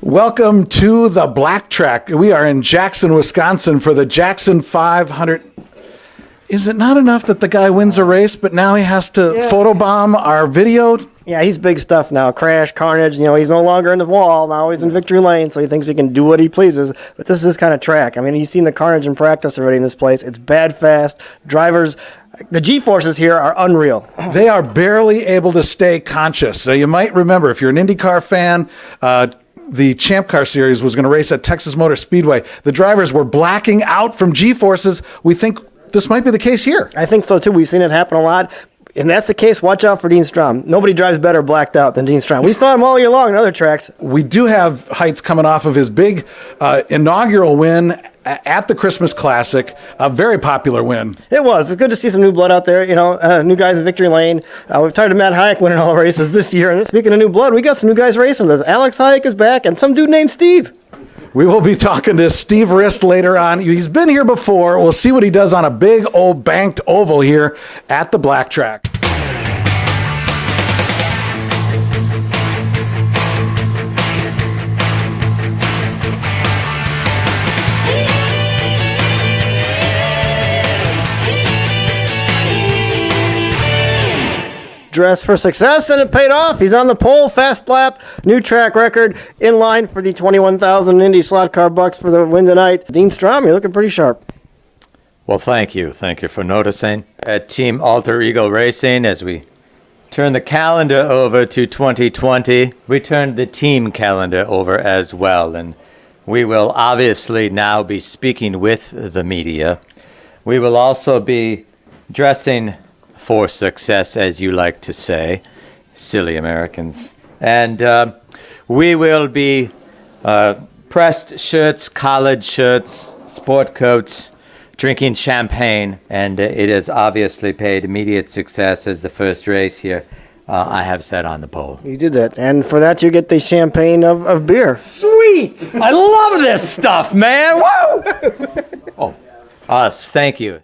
Welcome to the Black Track. We are in Jackson, Wisconsin for the Jackson 500. Is it not enough that the guy wins a race, but now he has to photobomb our video? Yeah, he's big stuff now. Crash, carnage, he's no longer in the wall. Now he's in victory lane, so he thinks he can do what he pleases. But this is his kind of track. I mean, you've seen the carnage in practice already in this place. It's bad fast. Drivers, the G-forces here are unreal. They are barely able to stay conscious. So you might remember, if you're an IndyCar fan, the Champ Car Series was going to race at Texas Motor Speedway. The drivers were blacking out from G-forces. We think this might be the case here. I think so, too. We've seen it happen a lot. And that's the case. Watch out for Dean Strom. Nobody drives better blacked out than Dean Strom. We saw him all year long on other tracks. We do have Heitz coming off of his big inaugural win at the Christmas Classic, a very popular win. It was. It's good to see some new blood out there, new guys in victory lane. We've talked to Matt Hayek winning all the races this year. And speaking of new blood, we got some new guys racing with us. Alex Hayek is back and some dude named Steve. We will be talking to Steve Rist later on. He's been here before. We'll see what he does on a big old banked oval here at the Black Track. Dressed for success, and it paid off. He's on the pole, fast lap, new track record, in line for the 21,000 IndySlotCar bucks for the win tonight. Dean Strom, you're looking pretty sharp. Well, thank you. Thank you for noticing. At Team Alter Ego Racing, as we turn the calendar over to 2020, we turned the team calendar over as well, and we will obviously now be speaking with the media. We will also be dressing for success, as you like to say, silly Americans. And we will be pressed shirts, collared shirts, sport coats, drinking champagne, and it has obviously paid immediate success as the first race here. I have sat on the pole. You did that, and for that you get the champagne of beer. Sweet! I love this stuff, man! Woo! Thank you.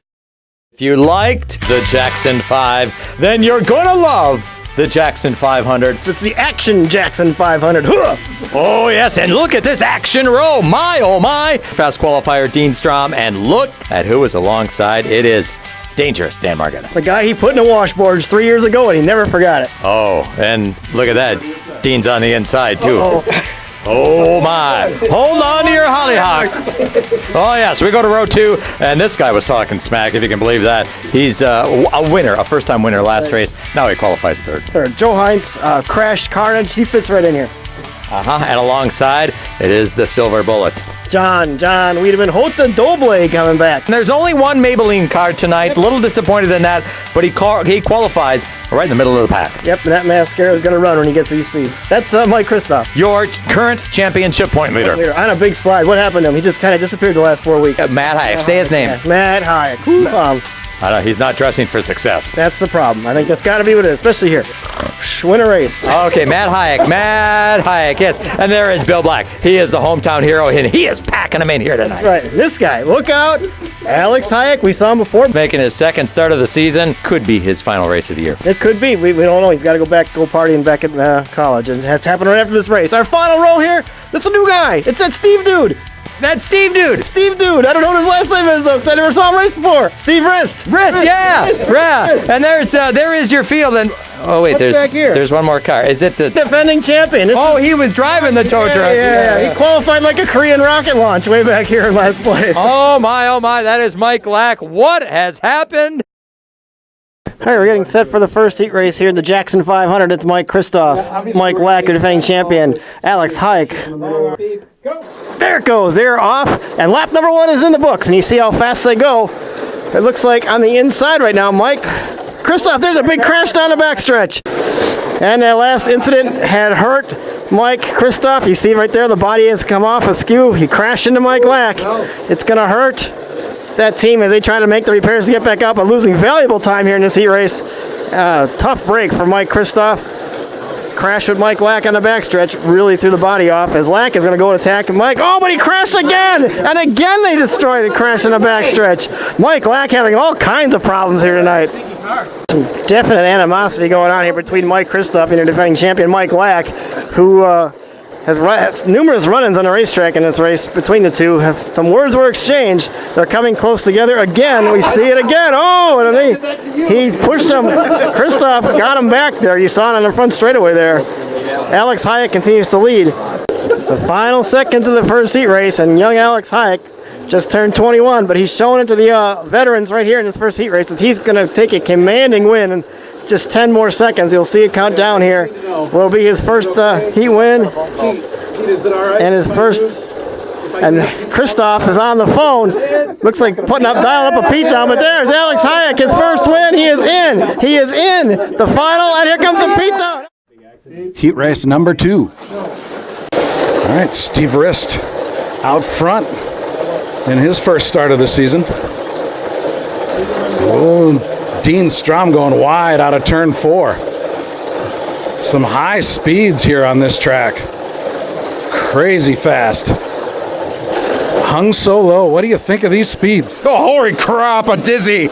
If you liked the Jackson 5, then you're going to love the Jackson 500. It's the Action Jackson 500. Huh! Oh, yes, and look at this action row. My, oh, my. Fast qualifier Dean Strom, and look at who is alongside. It is Dangerous Dan Margetta. The guy he put in the washboards 3 years ago, and he never forgot it. Oh, and look at that. Dean's on the inside, too. Uh-oh. Oh, my. Hold on to your hollyhocks. Oh, yes, we go to row 2, and this guy was talking smack, if you can believe that. He's a winner, a first-time winner last race. Now he qualifies third. Joe Heitz, crashed carnage. He fits right in here. And alongside, it is the Silver Bullet. John Wiedemann, Hota Doble coming back. There's only one Maybelline car tonight. A little disappointed in that, but he qualifies right in the middle of the pack. Yep, and that mascara is going to run when he gets these speeds. That's Mike Kristoff. Your current championship point leader. On a big slide. What happened to him? He just kind of disappeared the last 4 weeks. Matt Hayek. Say his name. Yeah, Matt Hayek. He's not dressing for success. That's the problem. I think that's got to be what it is, especially here. Win a race. Okay, Matt Hayek, yes. And there is Bill Black. He is the hometown hero, and he is packing them in here tonight. Right. This guy, look out. Alex Hayek, we saw him before. Making his second start of the season. Could be his final race of the year. It could be. We don't know. He's got to go partying back at college, and that's happening right after this race. Our final row here, that's a new guy. It's that Steve dude. That's Steve Dude. Steve Dude. I don't know what his last name is, though, because I never saw him race before. Steve Rist. Yeah. And there is your field. And wait, there's one more car. Is it the defending champion? He was driving the tow truck. Yeah. He qualified like a Korean rocket launch way back here in last place. Oh my. That is Mike Lack. What has happened? All right, we're getting set for the first heat race here in the Jackson 500. It's Mike Kristoff, Mike Lack, your defending champion, Alex Hayek. There it goes. They're off, and lap number 1 is in the books, and you see how fast they go. It looks like on the inside right now, Mike Kristoff, there's a big crash down the backstretch. And that last incident had hurt Mike Kristoff. You see right there, the body has come off askew. He crashed into Mike Lack. It's going to hurt that team as they try to make the repairs to get back up, but losing valuable time here in this heat race. Tough break for Mike Kristoff. Crash with Mike Lack on the backstretch, really threw the body off as Lack is going to go and attack Mike. Oh, but he crashed again! And again they destroyed and crashed in the backstretch. Mike Lack having all kinds of problems here tonight. Some definite animosity going on here between Mike Kristoff and your defending champion Mike Lack, who has numerous run-ins on the racetrack in this race between the two. Some words were exchanged. They're coming close together again. We see it again. Oh, and he pushed him. Christoph got him back there. You saw it on the front straightaway there. Alex Hayek continues to lead. It's the final seconds of the first heat race, and young Alex Hayek just turned 21, but he's showing it to the veterans right here in this first heat race that he's going to take a commanding win in just 10 more seconds. You'll see it count down here. Will be his first heat win, and his first. And Christoph is on the phone. Looks like dialing up a P-town, but there's Alex Hayek, his first win. He is in. He is in the final, and here comes the P-town. Heat race number 2. All right, Steve Rist out front in his first start of the season. Oh, Dean Strom going wide out of turn 4. Some high speeds here on this track. Crazy fast. Hung so low. What do you think of these speeds? Oh, holy crap, I'm dizzy.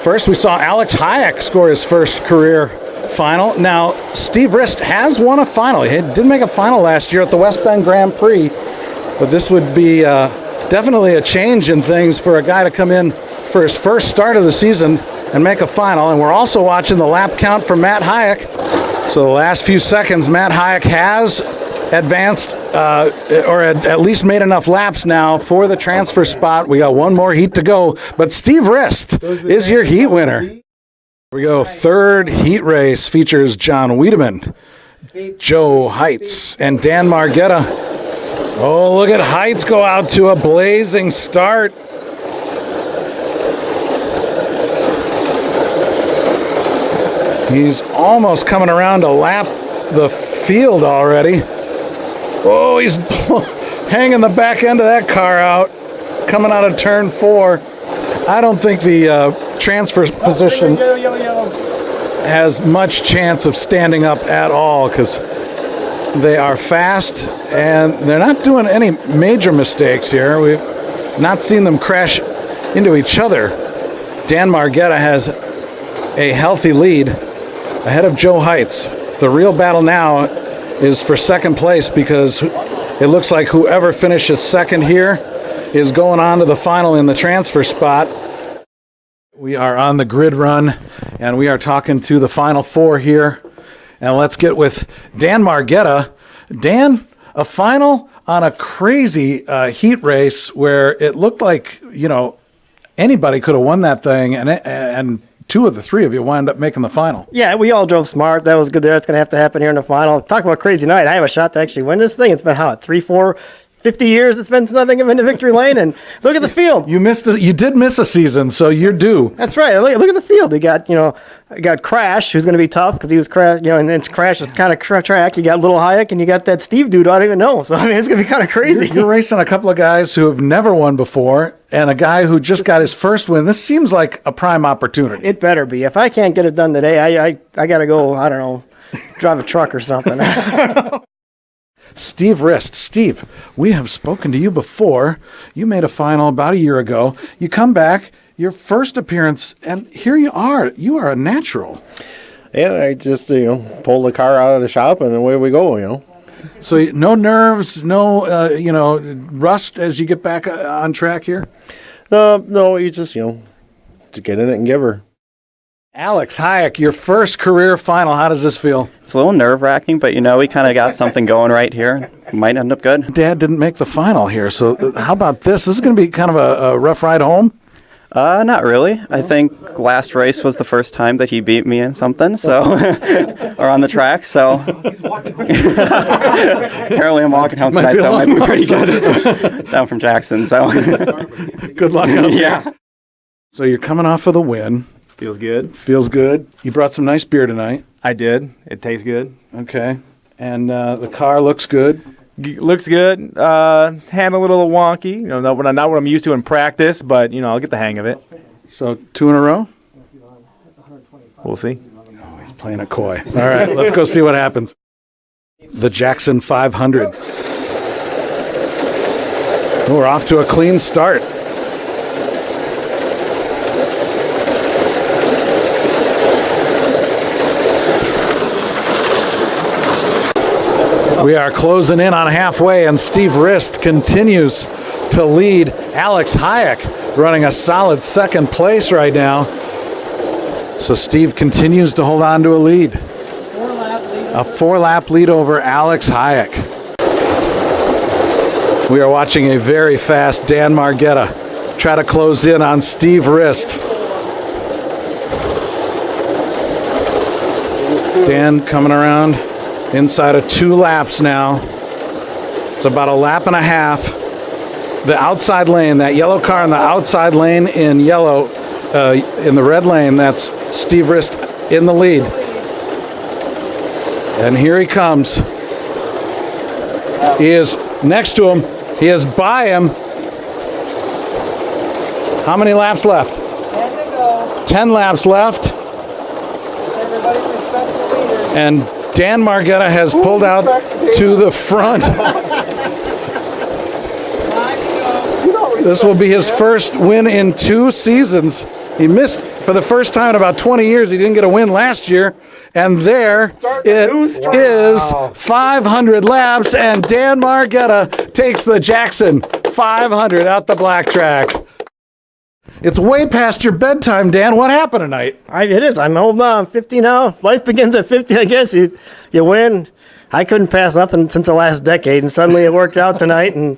First, we saw Alex Hayek score his first career final. Now, Steve Rist has won a final. He did make a final last year at the West Bend Grand Prix, but this would be definitely a change in things for a guy to come in for his first start of the season and make a final. And we're also watching the lap count for Matt Hayek. So the last few seconds, Matt Hayek has advanced or at least made enough laps now for the transfer spot. We got one more heat to go, but Steve Rist is your heat winner. Here we go. Third heat race features John Wiedemann, Joe Heitz, and Dan Margetta. Oh, look at Heitz go out to a blazing start. He's almost coming around to lap the field already. Oh, he's hanging the back end of that car out, coming out of turn 4. I don't think the transfer position has much chance of standing up at all because they are fast and they're not doing any major mistakes here. We've not seen them crash into each other. Dan Margetta has a healthy lead ahead of Joe Heitz. The real battle now is for second place because it looks like whoever finishes second here is going on to the final in the transfer spot. We are on the grid run and we are talking to the final 4 here. And let's get with Dan Margetta. Dan, a final on a crazy heat race where it looked like, anybody could have won that thing, and 2 of the 3 of you wound up making the final. Yeah, we all drove smart. That was good there. It's going to have to happen here in the final. Talk about crazy night. I have a shot to actually win this thing. It's been, 3, 4, 50 years it's been since I think I've been to victory lane, and look at the field. You did miss a season, so you're due. That's right. Look at the field. You got Crash, who's going to be tough because he was Crash, and it's Crash is kind of track. You got Little Hayek, and you got that Steve dude I don't even know. So, it's going to be kind of crazy. You're racing a couple of guys who have never won before, and a guy who just got his first win. This seems like a prime opportunity. It better be. If I can't get it done today, I got to go, I don't know, drive a truck or something. Steve Rist. Steve, we have spoken to you before. You made a final about a year ago. You come back, your first appearance, and here you are. You are a natural. Yeah, I just, pull the car out of the shop and away we go, So no nerves, no, rust as you get back on track here? No, you just, to get in it and give her. Alex Hayek, your first career final. How does this feel? It's a little nerve-wracking, but we kind of got something going right here. Might end up good. Dad didn't make the final here, so how about this? This is going to be kind of a rough ride home? Not really. I think last race was the first time that he beat me in something, so or on the track. So apparently I'm walking home tonight, so it might be pretty good down from Jackson. So good luck. Out there. Yeah. So you're coming off of the win. Feels good. Feels good. You brought some nice beer tonight. I did. It tastes good. Okay. And the car looks good. Looks good. Handle a little wonky. Not what I'm used to in practice, but I'll get the hang of it. So 2 in a row? We'll see. Oh, he's playing a coy. All right, let's go see what happens. The Jackson 500. We're off to a clean start. We are closing in on halfway, and Steve Rist continues to lead. Alex Hayek running a solid second place right now. So Steve continues to hold on to a lead. A 4-lap lead over Alex Hayek. We are watching a very fast Dan Margetta try to close in on Steve Rist. Dan coming around inside of 2 laps now. It's about a lap and a half. The outside lane, that yellow car in the outside lane in yellow, in the red lane, that's Steve Rist in the lead. And here he comes. He is next to him. He is by him. How many laps left? 10 to go. 10 laps left. And Dan Margetta has pulled out to the front. This will be his first win in 2 seasons. He missed for the first time in about 20 years. He didn't get a win last year. And there it is, 500 laps, and Dan Margetta takes the Jackson 500 out the black track. It's way past your bedtime, Dan. What happened tonight? It is. I'm holding on. 50 now. Life begins at 50, I guess. You win. I couldn't pass nothing since the last decade, and suddenly it worked out tonight, and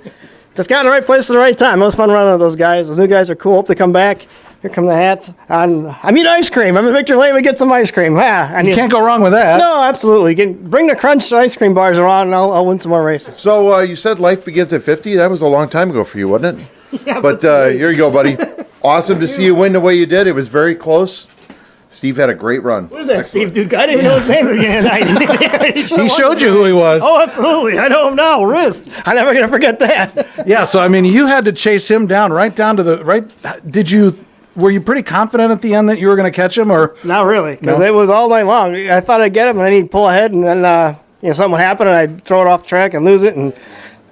just got in the right place at the right time. It was fun running with those guys. The new guys are cool. Hope they come back. Here come the hats. I mean ice cream. I'm at Victor Lane. We get some ice cream. You can't go wrong with that. No, absolutely. Bring the crunch ice cream bars around, and I'll win some more races. So you said life begins at 50. That was a long time ago for you, wasn't it? Yeah, But here you go, buddy. Awesome to see you win the way you did. It was very close. Steve had a great run. Who's that Steve dude? I didn't even know his name again tonight. He showed you who he was. Oh, absolutely. I know him now. Wrist. I'm never going to forget that. Yeah, so I mean, you had to chase him down right down to the right. Were you pretty confident at the end that you were going to catch him, or Not really, because No? it was all night long. I thought I'd get him, and then he'd pull ahead, and then something would happen, and I'd throw it off the track and lose it, and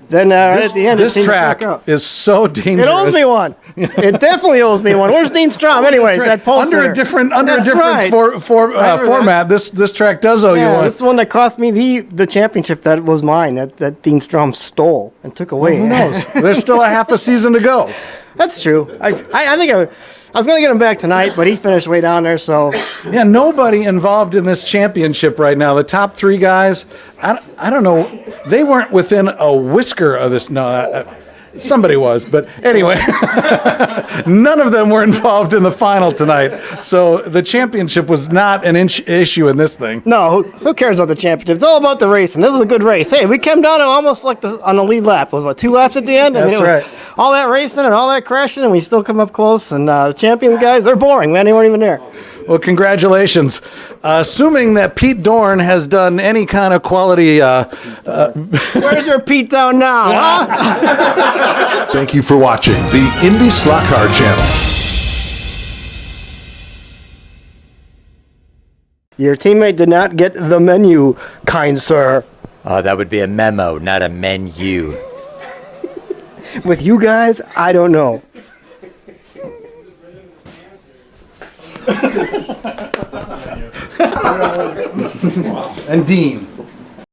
then right at the end, this it seemed to track fuck up. is so dangerous. It owes me one. It definitely owes me one. Where's Dean Strom? Anyways, that poster. Under a different That's right. format. This track does owe you Yeah, one. this is the one that cost me the championship that was mine, that Dean Strom stole and took away. Who knows? There's still a half a season to go. That's true. I think I was going to get him back tonight, but he finished way down there, so. Yeah, nobody involved in this championship right now. The top 3 guys, I don't know. They weren't within a whisker of this. No, somebody was, but anyway, none of them were involved in the final tonight. So the championship was not an issue in this thing. No, who cares about the championship? It's all about the racing. This was a good race. Hey, we came down to almost like on the lead lap. It was, 2 laps at the end? That's it was right. all that racing and all that crashing, and we still come up close. And the champions guys, they're boring, man. They weren't even there. Well, congratulations. Assuming that Pete Dorn has done any kind of quality. Where's your Pete down now, huh? Thank you for watching the IndySlotCar channel. Your teammate did not get the menu, kind sir. Oh, that would be a memo, not a menu. With you guys, I don't know. And Dean.